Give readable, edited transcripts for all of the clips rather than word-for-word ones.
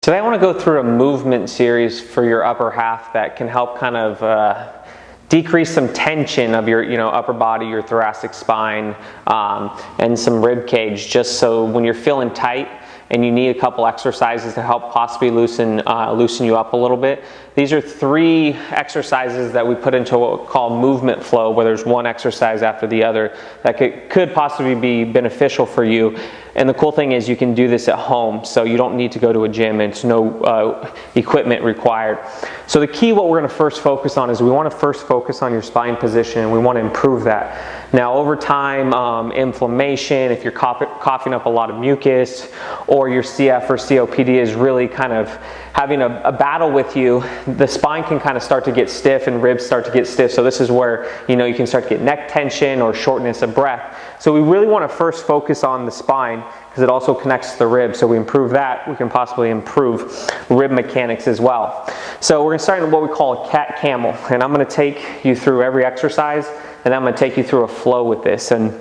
Today I want to go through a movement series for your upper half that can help kind of decrease some tension of your upper body, your thoracic spine, and some rib cage, just so when you're feeling tight and you need a couple exercises to help possibly loosen you up a little bit. These are 3 exercises that we put into what we call movement flow, where there's one exercise after the other that could possibly be beneficial for you. And the cool thing is you can do this at home, so you don't need to go to a gym. It's no equipment required. So the key, what we're going to first focus on is we want to first focus on your spine position, and we want to improve that. Now over time, inflammation, if you're coughing up a lot of mucus, or your CF or COPD is really kind of having a battle with you, the spine can kind of start to get stiff and ribs start to get stiff. So this is where you can start to get neck tension or shortness of breath. So we really want to first focus on the spine because it also connects to the ribs. So we improve that, we can possibly improve rib mechanics as well. So we're going to start in what we call a cat camel, and I'm going to take you through every exercise, and I'm going to take you through a flow with this. And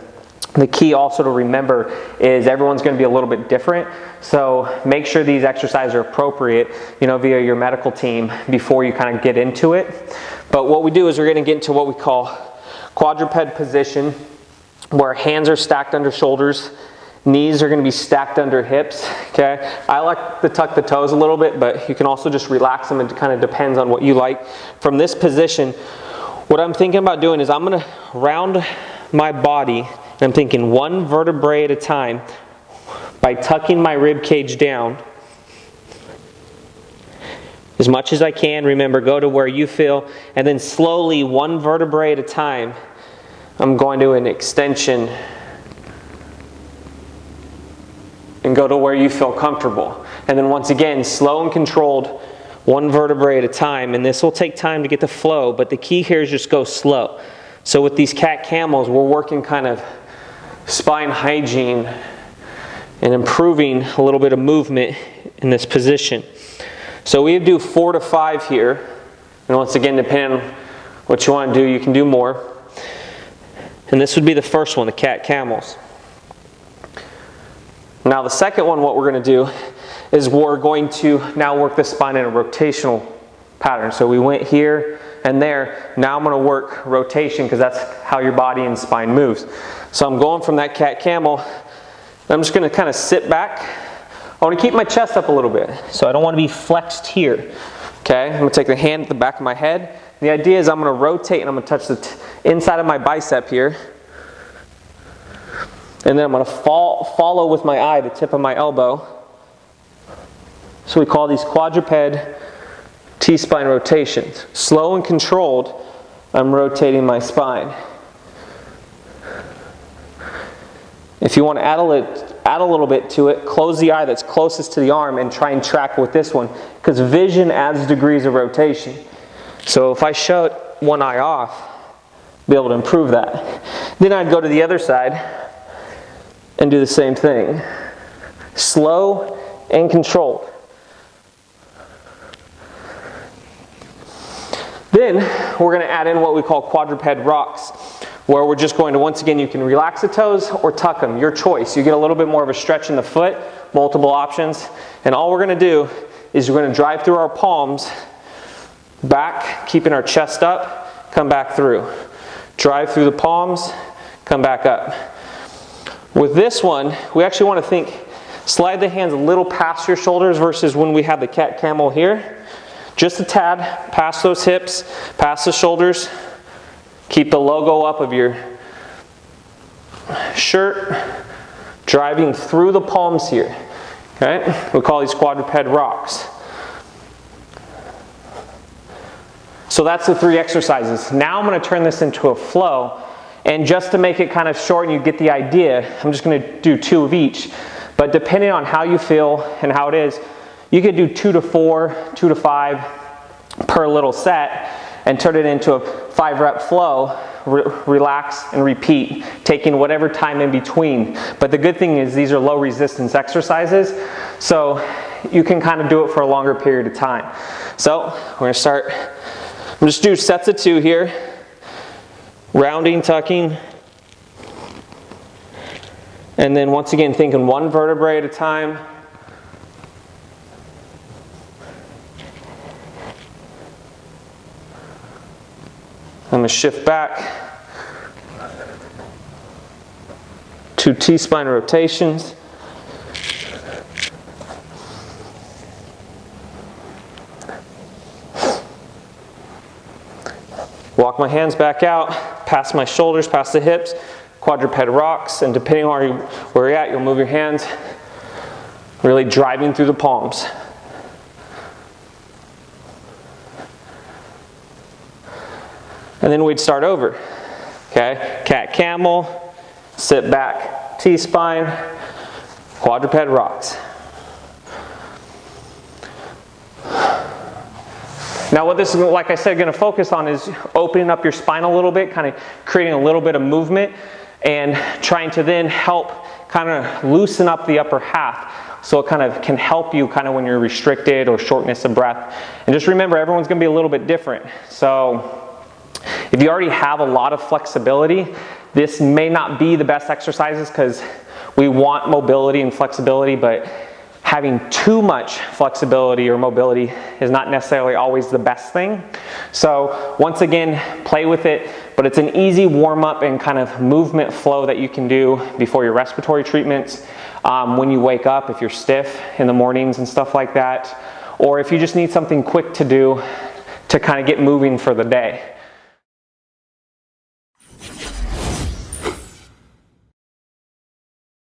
the key also to remember is everyone's going to be a little bit different, so make sure these exercises are appropriate, via your medical team before you kind of get into it. But what we do is we're going to get into what we call quadruped position, where hands are stacked under shoulders, knees are going to be stacked under hips. Okay, I like to tuck the toes a little bit, but you can also just relax them. It kind of depends on what you like. From this position, what I'm thinking about doing is I'm going to round my body. I'm thinking one vertebrae at a time by tucking my rib cage down as much as I can. Remember, go to where you feel, and then slowly, one vertebrae at a time, I'm going to an extension and go to where you feel comfortable. And then once again, slow and controlled, one vertebrae at a time. And this will take time to get the flow, but the key here is just go slow. So with these cat camels, we're working kind of spine hygiene and improving a little bit of movement in this position. So we do 4 to 5 here. And once again, depending on what you want to do, you can do more. And this would be the first one, the cat camels. Now the second one, what we're going to do is we're going to now work the spine in a rotational pattern. So we went here and there. Now I'm going to work rotation because that's how your body and spine moves. So I'm going from that cat camel. I'm just going to kind of sit back. I want to keep my chest up a little bit. So I don't want to be flexed here. Okay, I'm going to take the hand at the back of my head. The idea is I'm going to rotate and I'm going to touch the inside of my bicep here. And then I'm going to follow with my eye the tip of my elbow. So we call these quadruped T-spine rotations. Slow and controlled, I'm rotating my spine. If you want to add a little bit to it, close the eye that's closest to the arm and try and track with this one, because vision adds degrees of rotation. So if I shut one eye off, be able to improve that. Then I'd go to the other side and do the same thing. Slow and controlled. Then we're going to add in what we call quadruped rocks, where we're just going to, once again, you can relax the toes or tuck them, your choice. You get a little bit more of a stretch in the foot, multiple options. And all we're going to do is we're going to drive through our palms, back, keeping our chest up, come back through. Drive through the palms, come back up. With this one, we actually want to think, slide the hands a little past your shoulders versus when we have the cat camel here. Just a tad, past those hips, past the shoulders. Keep the logo up of your shirt, driving through the palms here. Okay? We call these quadruped rocks. So that's the 3 exercises. Now I'm going to turn this into a flow. And just to make it kind of short and you get the idea, I'm just going to do 2 of each. But depending on how you feel and how it is, you could do 2 to 4, 2 to 5 per little set and turn it into a 5-rep flow. Relax and repeat, taking whatever time in between. But the good thing is these are low resistance exercises, so you can kind of do it for a longer period of time. So we're going to start. I'm just do sets of 2 here. Rounding, tucking, and then once again thinking one vertebrae at a time. I'm gonna shift back. 2 T-spine rotations. Walk my hands back out, past my shoulders, past the hips, quadruped rocks, and depending on where you're at, you'll move your hands, really driving through the palms. And then we'd start over. Okay, cat camel, sit back, T-spine, quadruped rocks. Now what this is, like I said, going to focus on is opening up your spine a little bit, kind of creating a little bit of movement and trying to then help kind of loosen up the upper half so it kind of can help you kind of when you're restricted or shortness of breath. And just remember, everyone's going to be a little bit different. So if you already have a lot of flexibility, this may not be the best exercises because we want mobility and flexibility, but having too much flexibility or mobility is not necessarily always the best thing. So once again, play with it, but it's an easy warm-up and kind of movement flow that you can do before your respiratory treatments, when you wake up, if you're stiff in the mornings and stuff like that, or if you just need something quick to do to kind of get moving for the day.